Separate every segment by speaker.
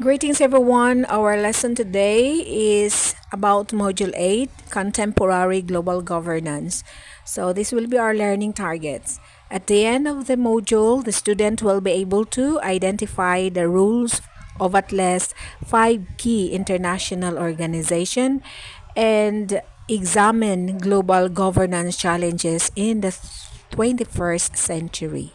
Speaker 1: Greetings everyone. Our lesson today is about Module 8, Contemporary Global Governance. So this will be our learning targets. At the end of the module, the student will be able to identify the rules of at least 5 key international organizations and examine global governance challenges in the 21st century.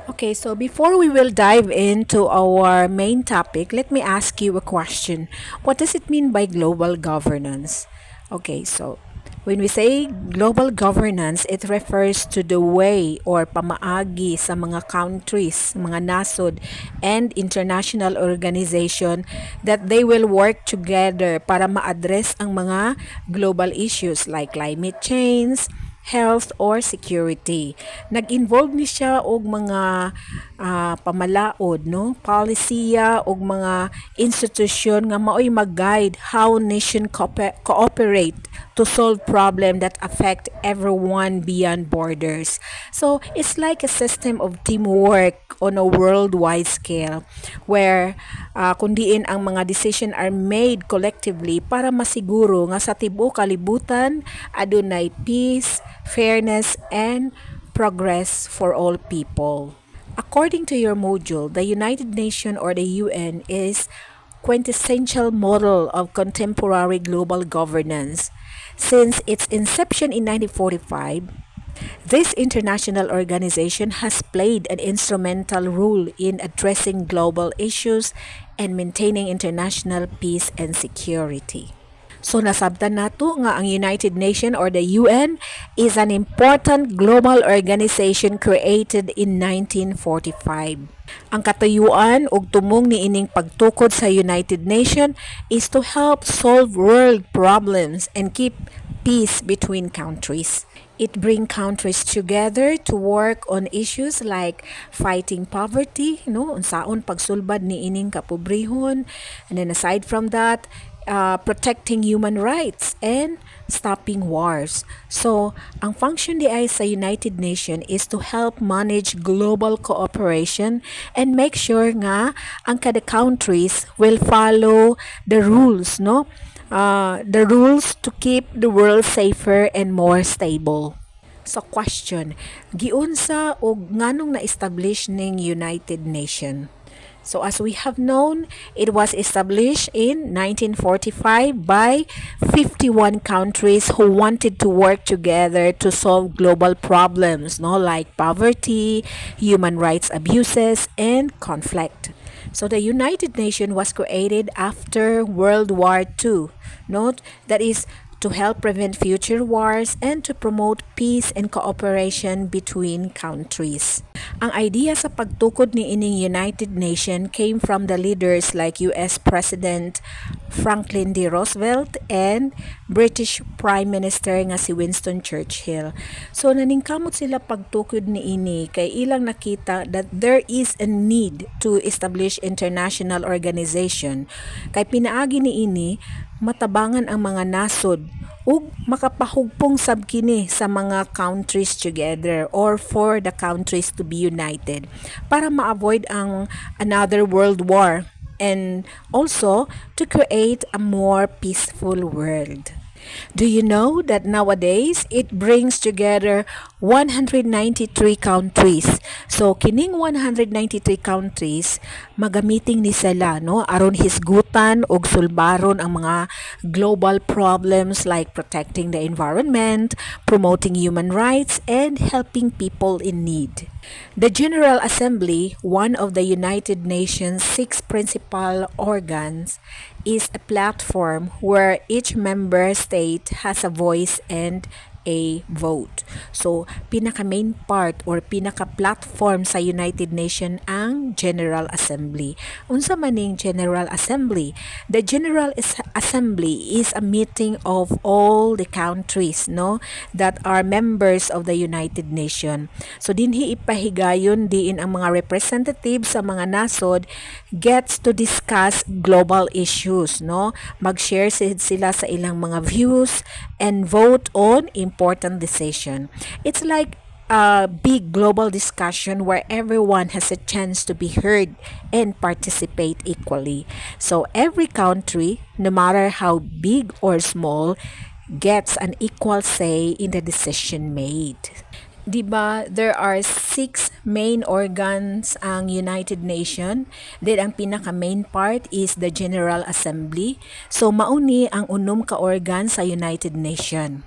Speaker 1: Okay, so before we will dive into our main topic, let me ask you a question. What does it mean by global governance? Okay, so when we say global governance, it refers to the way or pamaagi sa mga countries, mga nasod, and international organization that they will work together para ma-address ang mga global issues like climate change, health or security. Nag-involve ni siya og mga pamalaod, no? Polisiya og mga institusyon nga maoy mag-guide how nation cooperate to solve problem that affect everyone beyond borders. So, it's like a system of teamwork on a worldwide scale where kundiin ang mga decision are made collectively para masiguro nga sa tibuok kalibutan adunay peace, fairness, and progress for all people. According to your module, the United Nations or the UN is quintessential model of contemporary global governance. Since its inception in 1945, this international organization has played an instrumental role in addressing global issues and maintaining international peace and security. So nasabtan nato nga ang United Nations or the UN is an important global organization created in 1945. Ang katuyuan ug tumong niining pagtukod sa United Nations is to help solve world problems and keep peace between countries. It brings countries together to work on issues like fighting poverty, unsaon pagsulbad ni ining kapobrehon, and then aside from that, protecting human rights and stopping wars. So, ang function di ay sa United Nations is to help manage global cooperation and make sure nga ang kada countries will follow the rules, the rules to keep the world safer and more stable. So question, giunsa og nganong na-establish ning United Nations? So as we have known, it was established in 1945 by 51 countries who wanted to work together to solve global problems, like poverty, human rights abuses, and conflict. So the United Nations was created after World War II, that is to help prevent future wars and to promote peace and cooperation between countries. Ang idea sa pagtukod ni ining United Nations came from the leaders like US President Franklin D. Roosevelt and British Prime Minister nga si Winston Churchill. So naningkamot sila pagtukod ni ini kay ilang nakita that there is a need to establish international organization. Kay pinaagi ni ini matabangan ang mga nasod ug makapahugpong sabkini sa mga countries together or for the countries to be united para ma-avoid ang another world war and also to create a more peaceful world. Do you know that nowadays it brings together 193 countries? So kining 193 countries magamiting ni sila aron hisgutan og sulbaron ang mga global problems like protecting the environment, promoting human rights, and helping people in need. The General Assembly, one of the United Nations 6 principal organs, is a platform where each member state has a voice and a vote. So, pinaka-main part or pinaka-platform sa United Nations ang General Assembly. Unsa man ning General Assembly? The General Assembly is a meeting of all the countries, that are members of the United Nations. So, dinhi ipahigayon diin ang mga representatives sa mga nasod gets to discuss global issues, Mag-share sila sa ilang mga views and vote on important decision. It's like a big global discussion where everyone has a chance to be heard and participate equally. So every country, no matter how big or small, gets an equal say in the decision made. 'Di ba, there are six main organs ang United Nations. Then ang pinaka main part is the General Assembly. So mauni ang unom ka organ sa United Nations.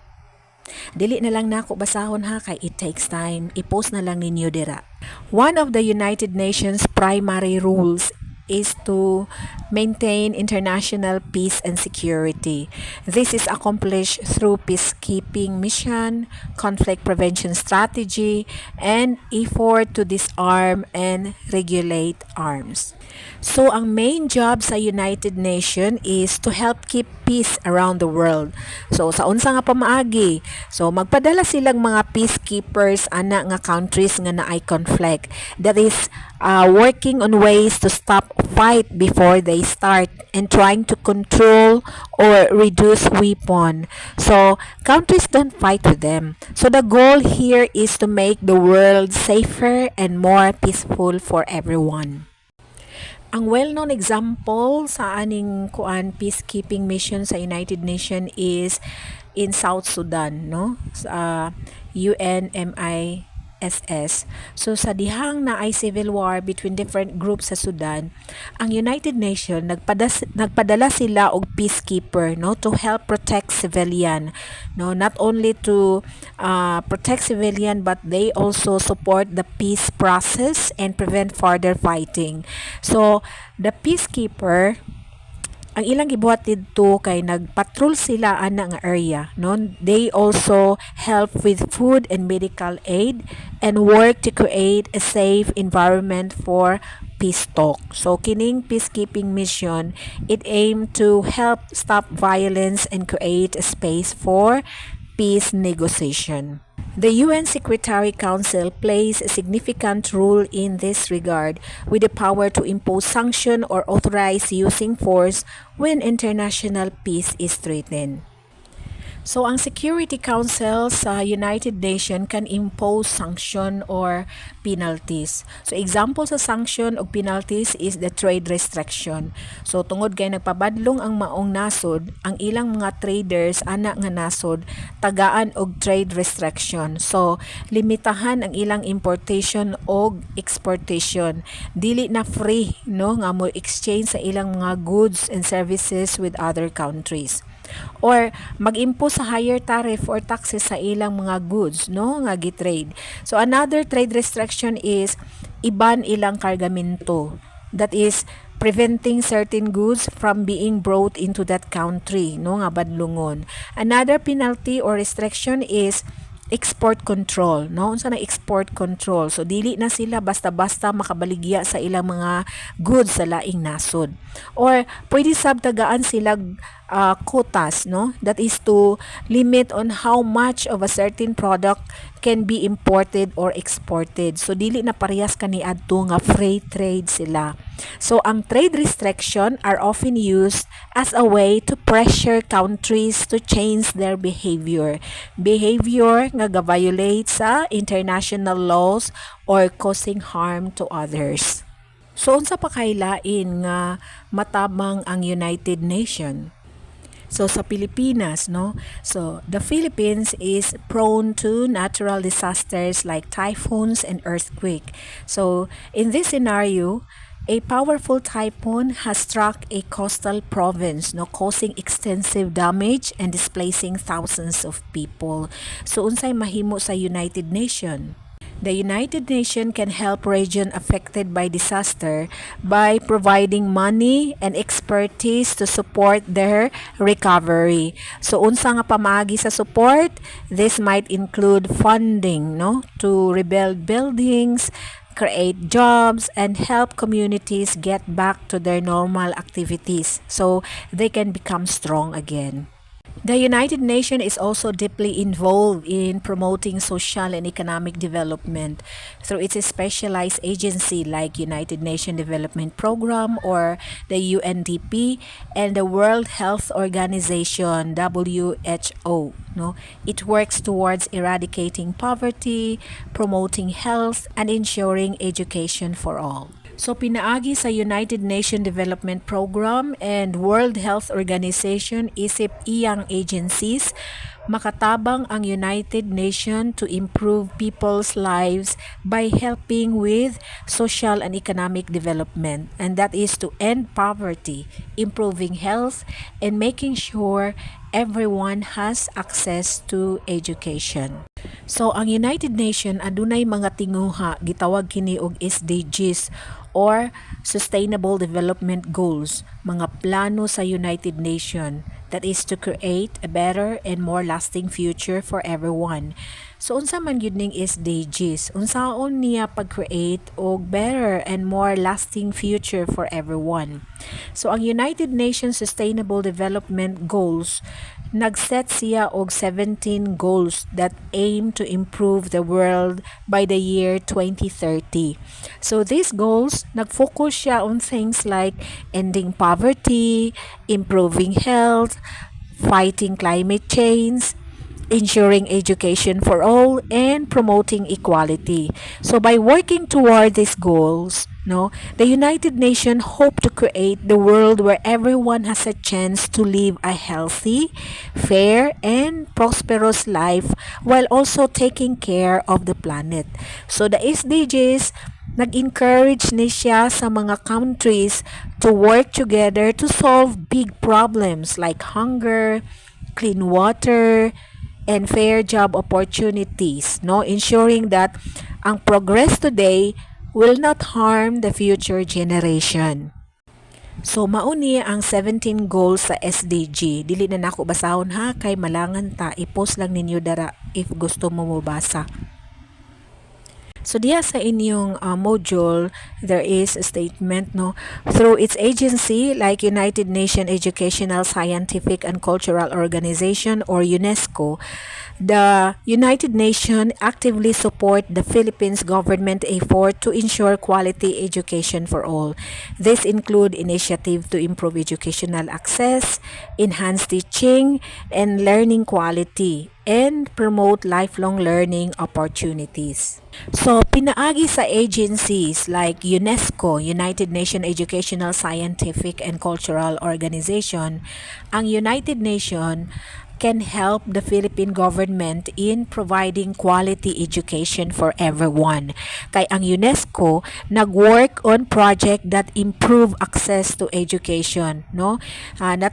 Speaker 1: Dili na lang nako basahon ha kay it takes time. I-post na lang ninyo dira. One of the United Nations primary rules is to maintain international peace and security. This is accomplished through peacekeeping mission, conflict prevention strategy, and effort to disarm and regulate arms. So, ang main job sa United Nations is to help keep peace around the world. So, sa unsa nga pamaagi? So, magpadala silang mga peacekeepers ana nga countries nga naay conflict. That is working on ways to stop fight before they start and trying to control or reduce weapon. So, countries don't fight with them. So, the goal here is to make the world safer and more peaceful for everyone. Ang well-known example sa aning peacekeeping mission sa United Nations is in South Sudan, no? Sa UNMISS. So sa dihang na ay civil war between different groups sa Sudan, ang United Nations nagpadala sila og peacekeeper, no, to help protect civilian, no, not only to protect civilian but they also support the peace process and prevent further fighting. So the peacekeeper, ang ilang gibuhat didto kay nagpatrol sila ana nga area, no? They also help with food and medical aid and work to create a safe environment for peace talk. So kining peacekeeping mission, it aimed to help stop violence and create a space for peace negotiation. The UN Secretary Council plays a significant role in this regard with the power to impose sanction or authorize using force when international peace is threatened. So, ang Security Council sa United Nations can impose sanction or penalties. So, example sa sanction o penalties is the trade restriction. So, tungod kay nagpabadlong ang maong nasod, ang ilang mga traders ana nga nasod tagaan og trade restriction. So, limitahan ang ilang importation o exportation. Dili na free, no, nga mo exchange sa ilang mga goods and services with other countries. Or mag-impose sa higher tariff or taxes sa ilang mga goods, no, nga gitrade. So another trade restriction is iban ilang kargamento. That is preventing certain goods from being brought into that country, no, nga badlungon. Another penalty or restriction is export control, no? Unsa na export control? So dili na sila basta-basta makabaligya sa ilang mga goods sa laing nasod. Or pwede sabtagaan sila quotas, no? That is to limit on how much of a certain product can be imported or exported. So dili na parehas kaniadto nga free trade sila. So ang trade restriction are often used as a way to pressure countries to change their behavior. Behavior nga ga-violate sa international laws or causing harm to others. So unsa pa kay lain nga matabang ang United Nations? So sa Pilipinas, no? So the Philippines is prone to natural disasters like typhoons and earthquake. So in this scenario, a powerful typhoon has struck a coastal province, no, causing extensive damage and displacing thousands of people. So unsay mahimo sa United Nations? The United Nations can help region affected by disaster by providing money and expertise to support their recovery. So unsa nga pamaagi sa support? This might include funding, no, to rebuild buildings, create jobs, and help communities get back to their normal activities so they can become strong again. The United Nations is also deeply involved in promoting social and economic development through its specialized agency like United Nations Development Program or the UNDP and the World Health Organization WHO. No, it works towards eradicating poverty, promoting health, and ensuring education for all. So pinaagi sa United Nations Development Program and World Health Organization isip iyang agencies, makatabang ang United Nations to improve people's lives by helping with social and economic development, and that is to end poverty, improving health, and making sure everyone has access to education. So ang United Nations adunay mga tinguha gitawag kini og SDGs or Sustainable Development Goals, mga plano sa United Nations that is to create a better and more lasting future for everyone. So unsa man gyud ning SDGs? Unsaon niya pag-create og better and more lasting future for everyone? So ang United Nations Sustainable Development Goals nagset siya og 17 goals that aim to improve the world by the year 2030. So these goals nagfocus siya on things like ending poverty, improving health, fighting climate change, ensuring education for all, and promoting equality. So by working toward these goals, the United Nations hope to create the world where everyone has a chance to live a healthy, fair, and prosperous life while also taking care of the planet. So the SDGs nag-encourage ni siya sa mga countries to work together to solve big problems like hunger, clean water, and fair job opportunities, ensuring that ang progress today will not harm the future generation. So mauni ang 17 goals sa SDG. Dili na nako basahon ha, kay malangan ta, i-post lang ninyo dara if gusto mo mabasa. So diya sa inyong module, there is a statement, through its agency like United Nations Educational, Scientific, and Cultural Organization or UNESCO, the United Nations actively support the Philippines government effort to ensure quality education for all. This include initiative to improve educational access, enhance teaching and learning quality, and promote lifelong learning opportunities. So, pinaagi sa agencies like UNESCO, United Nations Educational, Scientific, and Cultural Organization, ang United Nations can help the Philippine government in providing quality education for everyone. Kay ang UNESCO nag-work on project that improve access to education, not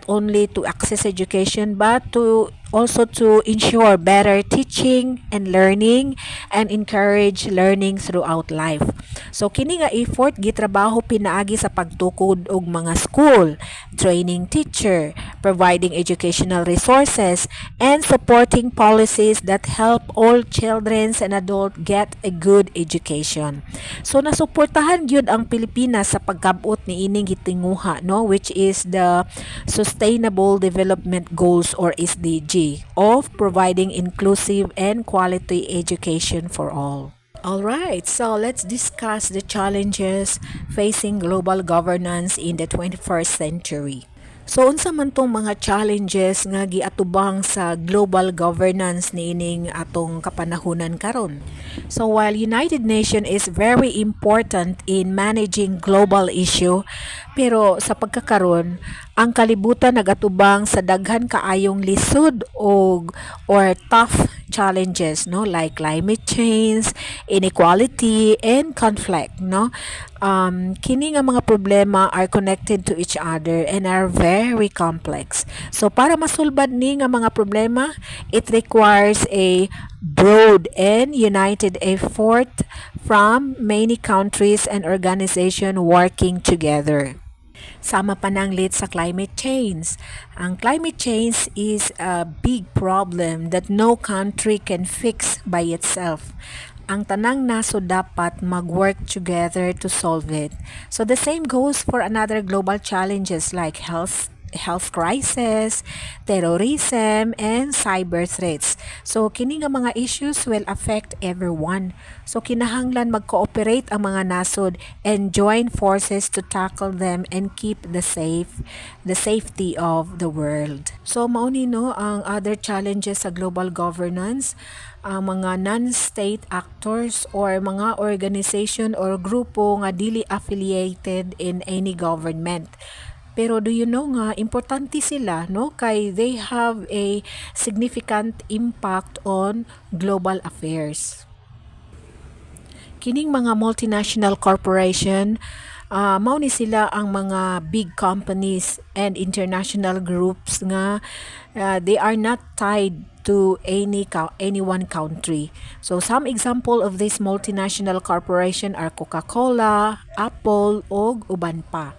Speaker 1: only to access education but to also to ensure better teaching and learning and encourage learning throughout life. So kini nga effort gitrabaho pinaagi sa pagtukod og mga school, training teacher, providing educational resources, and supporting policies that help all children and adults get a good education. So nasuportahan gyud ang Pilipinas sa pagkabot ni ining gitinguha, which is the Sustainable Development Goals or SDG of providing inclusive and quality education for all. Alright, so let's discuss the challenges facing global governance in the 21st century. So unsa man tong mga challenges nga giatubang sa global governance niining atong kapanahunan karon? So while United Nations is very important in managing global issue, pero sa pagkakaron ang kalibutan nagatubang sa daghan kaayong lisod or tough challenges, like climate change, inequality, and conflict, kini nga mga problema are connected to each other and are very complex. So para masulbad ni nga mga problema, it requires a broad and united effort from many countries and organizations working together. Sama pa nang lit sa climate change. Ang climate change is a big problem that no country can fix by itself. Ang tanang naso dapat mag-work together to solve it. So the same goes for another global challenges like health health crisis, terrorism, and cyber threats. So kini nga mga issues will affect everyone. So kinahanglan mag-cooperate ang mga nasod and join forces to tackle them and keep the safety of the world. So mao ni no ang other challenges sa global governance, ang mga non-state actors or mga organization or grupo nga dili affiliated in any government. Pero do you know nga importante sila no kay they have a significant impact on global affairs. Kining mga multinational corporation, mao ni sila ang mga big companies and international groups nga they are not tied to any one country. So some example of this multinational corporation are Coca-Cola, Apple, ug uban pa.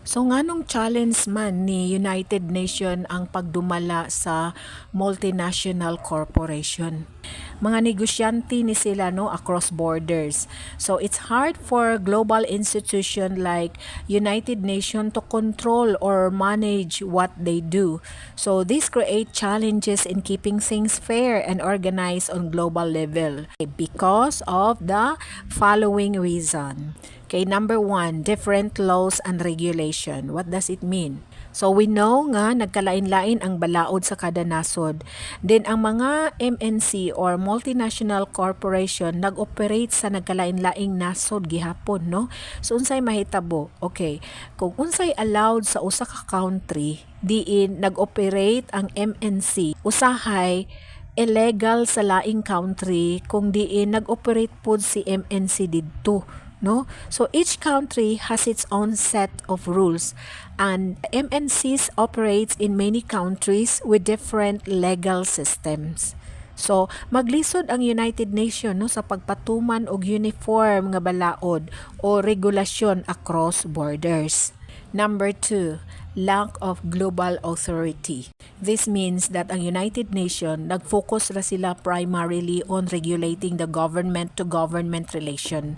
Speaker 1: So nganong challenge man ni United Nations ang pagdumala sa multinational corporation? Mga negosyante ni sila no across borders. So it's hard for global institution like United Nations to control or manage what they do. So this create challenges in keeping things fair and organized on global level because of the following reason. Okay, number 1, different laws and regulation. What does it mean? So we know nga nagkalain-lain ang balaod sa kada nasod. Then ang mga MNC or multinational corporation nag-operate sa nagkalain-laing nasod gihapon, no? So unsay mahitabo? Okay, kung unsay allowed sa usa ka country, diin nag-operate ang MNC, usahay illegal sa laing country kung diin nag-operate pud si MNC didto. No? So each country has its own set of rules and MNCs operates in many countries with different legal systems. So maglisod ang United Nations no sa pagpatuman og uniform nga balaod o regulasyon across borders. Number 2, lack of global authority. This means that ang United Nations nag-focus ra sila primarily on regulating the government-to-government relation.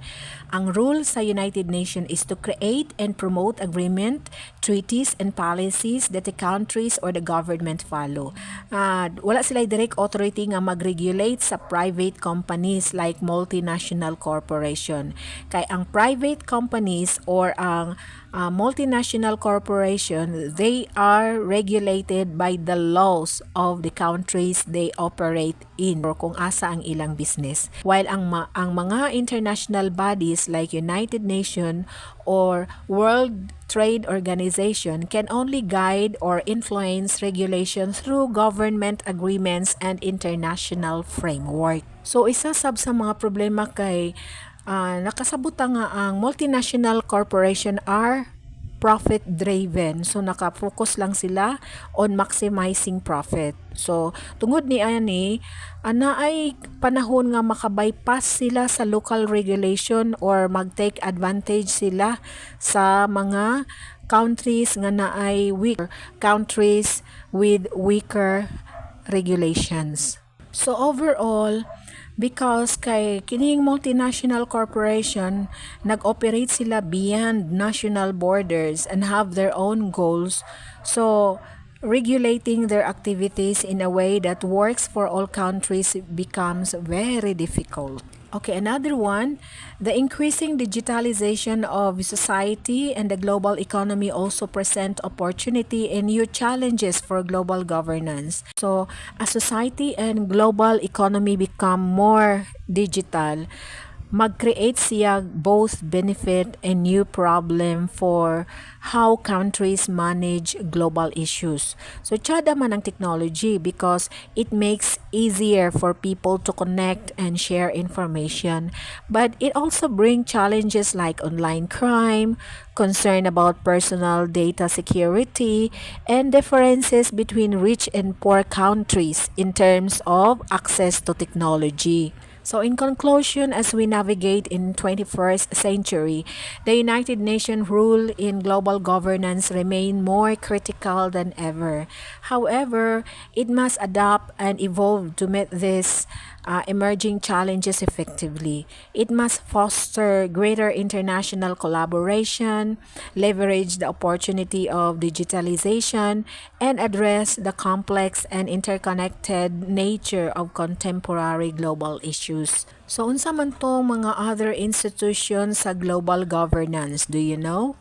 Speaker 1: Ang rule sa United Nations is to create and promote agreement, treaties, and policies that the countries or the government follow. Wala sila direct authority nga mag-regulate sa private companies like multinational corporation. Kay ang private companies or ang multinational corporation, they are regulated by the laws of the countries they operate in or kung asa ang ilang business. While ang mga international bodies like United Nations or World Trade Organization can only guide or influence regulation through government agreements and international framework. So isa sab sa mga problema kay nakasabuta nga ang multinational corporation are profit-driven. So, naka-focus lang sila on maximizing profit. So, tungod ni ani, ay panahon nga makabypass sila sa local regulation or mag-take advantage sila sa mga countries nga naay weaker countries with weaker regulations. So, overall, because kay kining multinational corporation nag-operate sila beyond national borders and have their own goals, so regulating their activities in a way that works for all countries becomes very difficult. Okay, another one, the increasing digitalization of society and the global economy also present opportunity and new challenges for global governance. So, as society and global economy become more digital, mag-create siya both benefit and new problem for how countries manage global issues. So, tsada man ang technology because it makes easier for people to connect and share information. But it also brings challenges like online crime, concern about personal data security, and differences between rich and poor countries in terms of access to technology. So in conclusion, as we navigate in 21st century, the United Nations role in global governance remain more critical than ever. However, it must adapt and evolve to meet these emerging challenges effectively. It must foster greater international collaboration, leverage the opportunity of digitalization, and address the complex and interconnected nature of contemporary global issues. So, unsa man to mga other institutions sa global governance, do you know?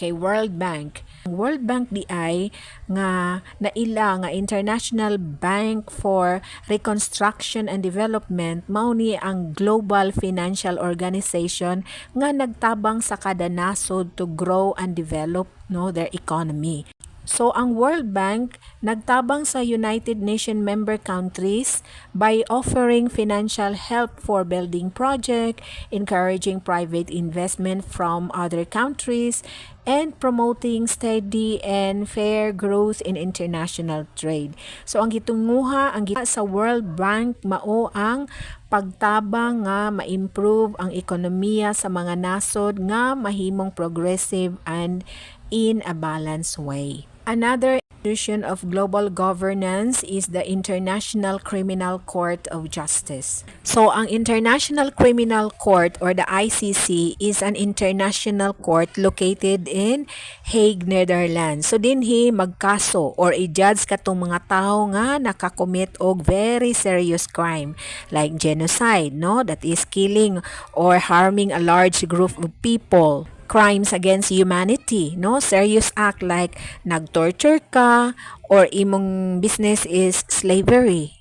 Speaker 1: Kay World Bank. World Bank di ay nga naila nga International Bank for Reconstruction and Development mao ni ang global financial organization nga nagtabang sa kada nasod to grow and develop their economy. So, ang World Bank nagtabang sa United Nations member countries by offering financial help for building project, encouraging private investment from other countries, and promoting steady and fair growth in international trade. So, ang gitunguha sa World Bank mao ang pagtabang nga ma-improve ang ekonomiya sa mga nasod nga mahimong progressive and in a balanced way. Another institution of global governance is the International Criminal Court of Justice. So, ang International Criminal Court or the ICC is an international court located in Hague, Netherlands. So, dinhi magkaso or i-judge katong mga tao nga nakakommit og very serious crime like genocide, that is killing or harming a large group of people. Crimes against humanity, serious act like nag-torture ka or imong business is slavery,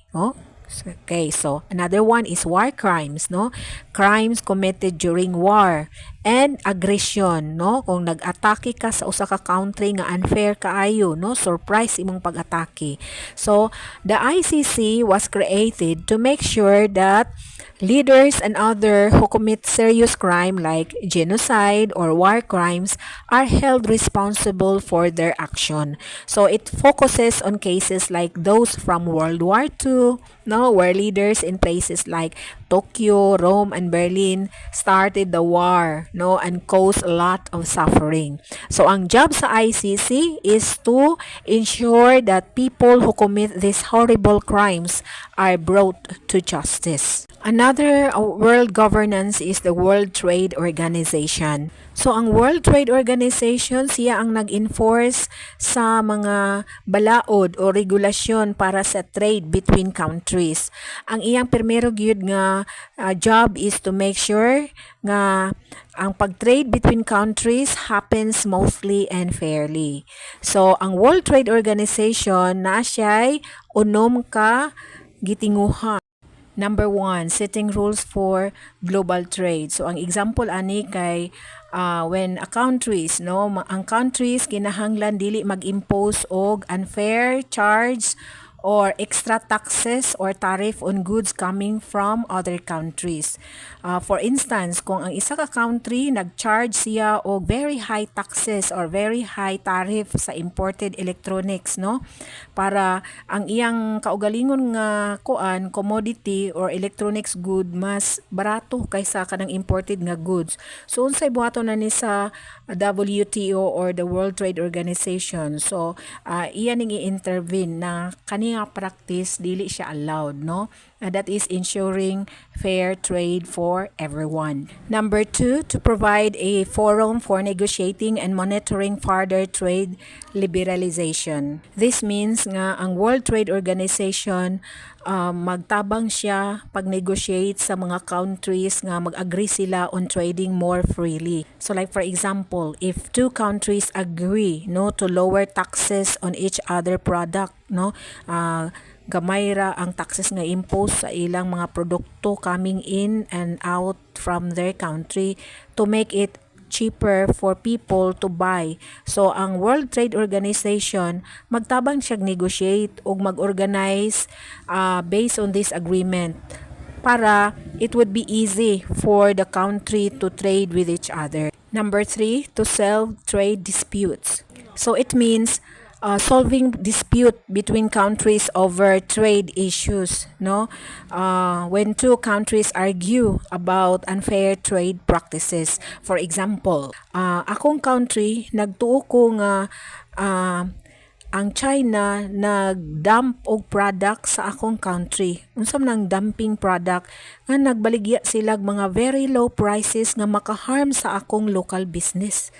Speaker 1: Okay, so another one is war crimes, crimes committed during war, and aggression, kung nag-atake ka sa usa ka country nga unfair kaayo, surprise imong pag-atake. So the ICC was created to make sure that leaders and other who commit serious crime like genocide or war crimes are held responsible for their action. So it focuses on cases like those from World War II, where leaders in places like Tokyo, Rome, and Berlin started the war, and caused a lot of suffering. So ang job sa ICC is to ensure that people who commit these horrible crimes are brought to justice. Another world governance is the World Trade Organization. So, ang World Trade Organization, siya ang nag-enforce sa mga balaod o regulasyon para sa trade between countries. Ang iyang primero gyud nga job is to make sure nga ang pag-trade between countries happens smoothly and fairly. So, ang World Trade Organization na siya'y unom ka gitinguha. Number 1, setting rules for global trade. So, ang example ani kay when countries, ang countries kinahanglan dili mag-impose og unfair charge or extra taxes or tariff on goods coming from other countries. For instance, kung ang isa ka country nag-charge siya og very high taxes or very high tariff sa imported electronics, para ang iyang kaugalingon nga commodity or electronics good mas barato kaysa kanang imported nga goods. So unsay buhaton na ni sa WTO or the World Trade Organization. So iyan ning i-intervene na kani nga practice dili siya allowed, that is ensuring fair trade for everyone. Number 2, to provide a forum for negotiating and monitoring further trade liberalization. This means nga ang World Trade Organization magtabang siya pag-negotiate sa mga countries nga mag-agree sila on trading more freely. So like for example, if two countries agree to lower taxes on each other product, gamay ra ang taxes nga impose sa ilang mga produkto coming in and out from their country to make it cheaper for people to buy. So ang World Trade Organization magtabang siya negotiate o mag-organize based on this agreement para it would be easy for the country to trade with each other. Number 3, to solve trade disputes. So it means solving dispute between countries over trade issues, when two countries argue about unfair trade practices. For example, akong country nagtuo ko nga ang China nag-dump og product sa akong country. Unsam nang dumping product nga nagbaligya sila mga very low prices nga makaharm sa akong local business.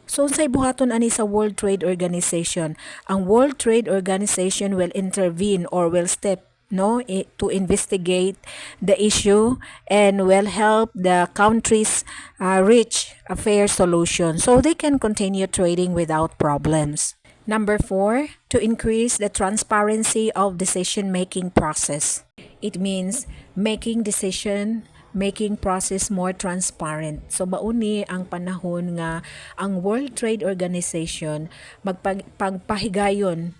Speaker 1: So unsay buhaton ani sa World Trade Organization? Ang World Trade Organization will intervene or will step to investigate the issue and will help the countries reach a fair solution so they can continue trading without problems. Number 4, to increase the transparency of decision-making process. It means making process more transparent. So bauni ang panahon nga ang World Trade Organization magpahigayon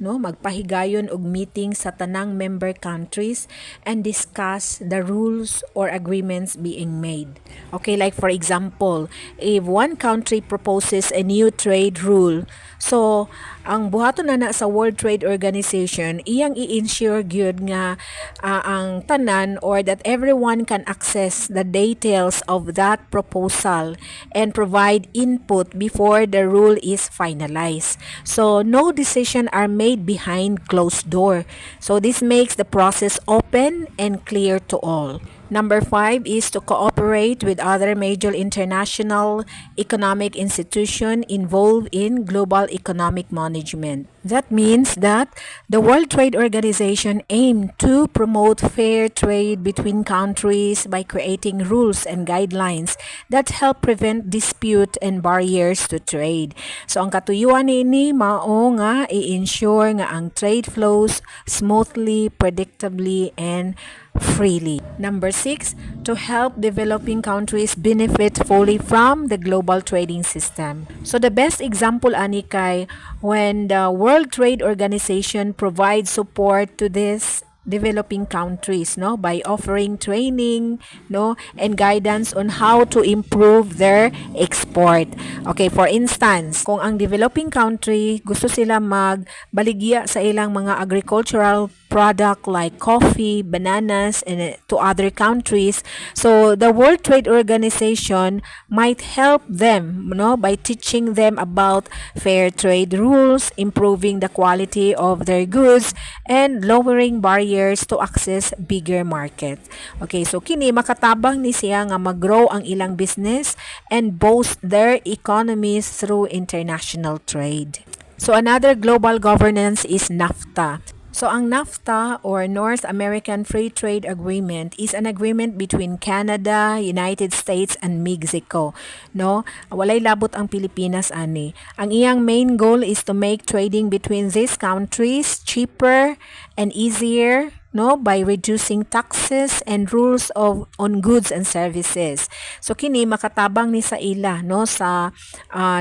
Speaker 1: og meeting sa tanang member countries and discuss the rules or agreements being made. Okay, like for example, if one country proposes a new trade rule, so ang buhaton na sa World Trade Organization, iyang i-ensure gyud nga ang tanan or that everyone can access the details of that proposal and provide input before the rule is finalized. So no decision are made behind closed door. So this makes the process open and clear to all. Number 5 is to cooperate with other major international economic institutions involved in global economic management. That means that the World Trade Organization aims to promote fair trade between countries by creating rules and guidelines that help prevent dispute and barriers to trade. So ang katuyuan ni mao nga i-ensure nga ang trade flows smoothly, predictably, and freely. Number 6, to help developing countries benefit fully from the global trading system. So the best example ani kay when the World Trade Organization provides support to this developing countries by offering training and guidance on how to improve their export. Okay, for instance, kung ang developing country gusto sila magbaligya sa ilang mga agricultural product like coffee, bananas, and to other countries, so the World Trade Organization might help them by teaching them about fair trade rules, improving the quality of their goods, and lowering barriers to access bigger market. Okay, so kini makatabang ni siya nga mag-grow ang ilang business and boost their economies through international trade. So another global governance is NAFTA. So ang NAFTA or North American Free Trade Agreement is an agreement between Canada, United States, and Mexico. Walay labot ang Pilipinas ani. Ang iyang main goal is to make trading between these countries cheaper and easier by reducing taxes and rules on goods and services. So kini makatabang ni sa ila sa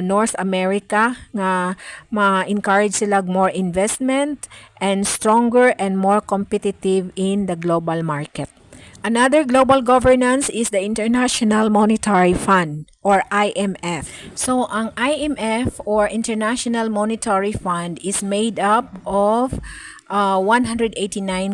Speaker 1: North America nga ma-encourage sila more investment and stronger and more competitive in the global market. Another global governance is the International Monetary Fund or IMF. So ang IMF or International Monetary Fund is made up of 189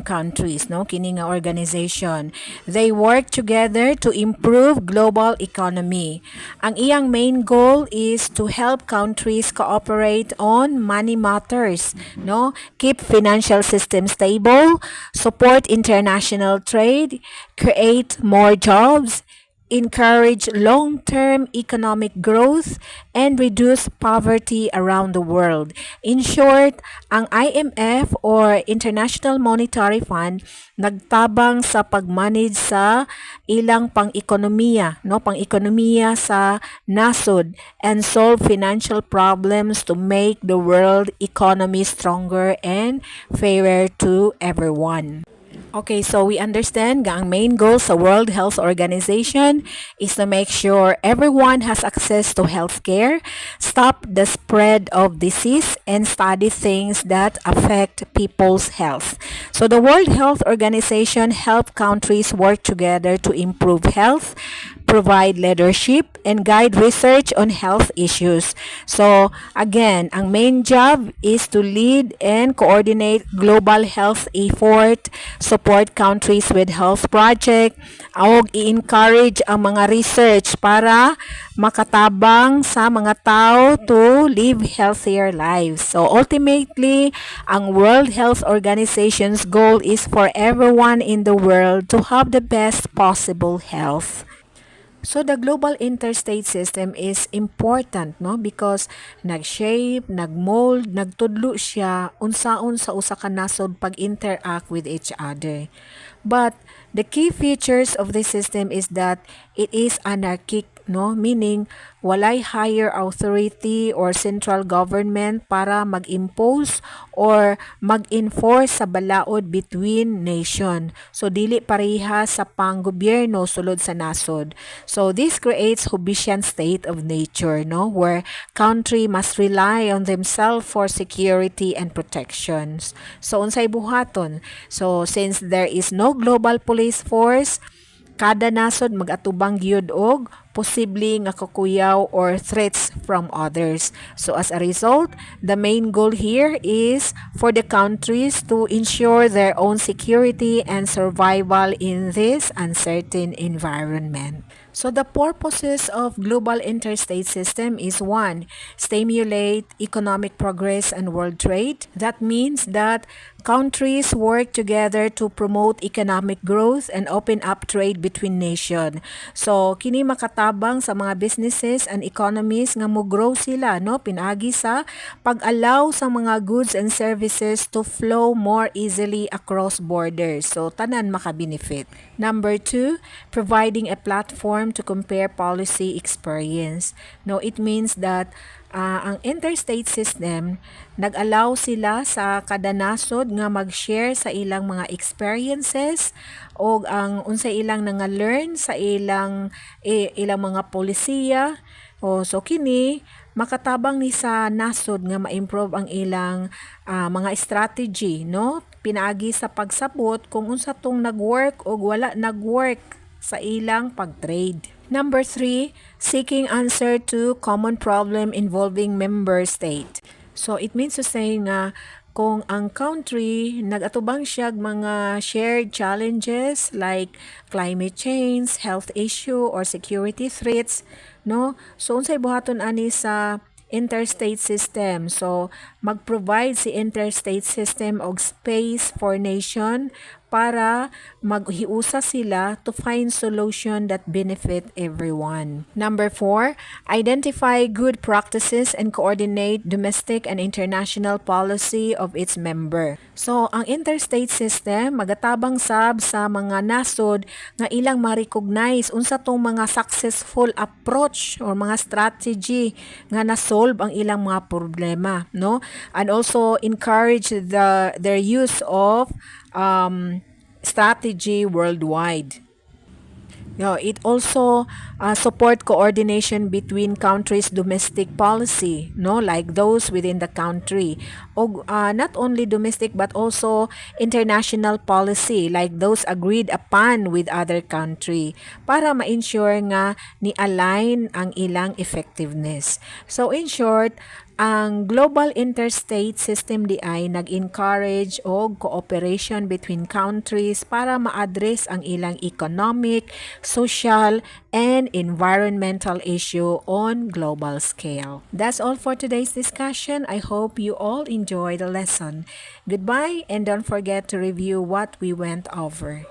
Speaker 1: countries, kini nga organization. They work together to improve global economy. Ang iyang main goal is to help countries cooperate on money matters, keep financial systems stable, support international trade, create more jobs, encourage long-term economic growth, and reduce poverty around the world. In short, ang IMF or International Monetary Fund nagtabang sa pag-manage sa ilang pang-ekonomiya, pang-ekonomiya sa nasod and solve financial problems to make the world economy stronger and fairer to everyone. Okay, so we understand nga ang main goal sa World Health Organization is to make sure everyone has access to healthcare, stop the spread of disease, and study things that affect people's health. So the World Health Organization help countries work together to improve health, provide leadership and guide research on health issues. So again, ang main job is to lead and coordinate global health effort, support countries with health project, o i-encourage ang mga research para makatabang sa mga tao to live healthier lives. So ultimately, ang World Health Organization's goal is for everyone in the world to have the best possible health. So the global interstate system is important, no, because nag-shape, nag-mold, nagtudlo siya unsaon sa usa ka nasod pag-interact with each other. But the key features of this system is that it is anarchic, no, meaning walay higher authority or central government para mag-impose or mag-enforce sa balaod between nation. So dili pareha sa panggobyerno sulod sa nasod. So this creates Hobbesian state of nature, no, where country must rely on themselves for security and protections. So unsay buhaton? So since there is no global police force, kada nasod mag-atubang gyud og posible nga kakuyaw or threats from others. So as a result, the main goal here is for the countries to ensure their own security and survival in this uncertain environment. So the purposes of global interstate system is one, stimulate economic progress and world trade. That means that countries work together to promote economic growth and open up trade between nations. So kini makatabang sa mga businesses and economies nga mo-grow sila, no, pinagi sa pag-allow sa mga goods and services to flow more easily across borders. So tanan maka-benefit. Number 2, providing a platform to compare policy experience. No, it means that ang interstate system nag-allow sila sa kada nasod nga mag-share sa ilang mga experiences o ang unsay ilang nga-learn sa ilang mga polisiya. So kini makatabang ni sa nasod nga ma-improve ang ilang mga strategy, no, pinaagi sa pagsabot kung unsa tong nag-work o wala nag-work sa ilang pag-trade. Number 3, seeking answer to common problem involving member state. So it means to say nga kung ang country nag-atubang siya mga shared challenges like climate change, health issue or security threats, no? So unsay buhaton ani sa interstate system. So mag-provide si interstate system og space for nation para maghiusa sila to find solution that benefit everyone. Number 4, identify good practices and coordinate domestic and international policy of its member. So, ang interstate system magatabang sab sa mga nasod nga ilang ma-recognize unsa tong mga successful approach or mga strategy nga na-solve ang ilang mga problema, no? And also encourage their use of strategy worldwide. It also support coordination between countries' domestic policy, no, like those within the country. O not only domestic but also international policy like those agreed upon with other country para ma-ensure nga ni-align ang ilang effectiveness. So in short, ang global interstate system di ay nag-encourage og cooperation between countries para ma-address ang ilang economic, social, and environmental issue on global scale. That's all for today's discussion. I hope you all enjoy the lesson. Goodbye, and don't forget to review what we went over.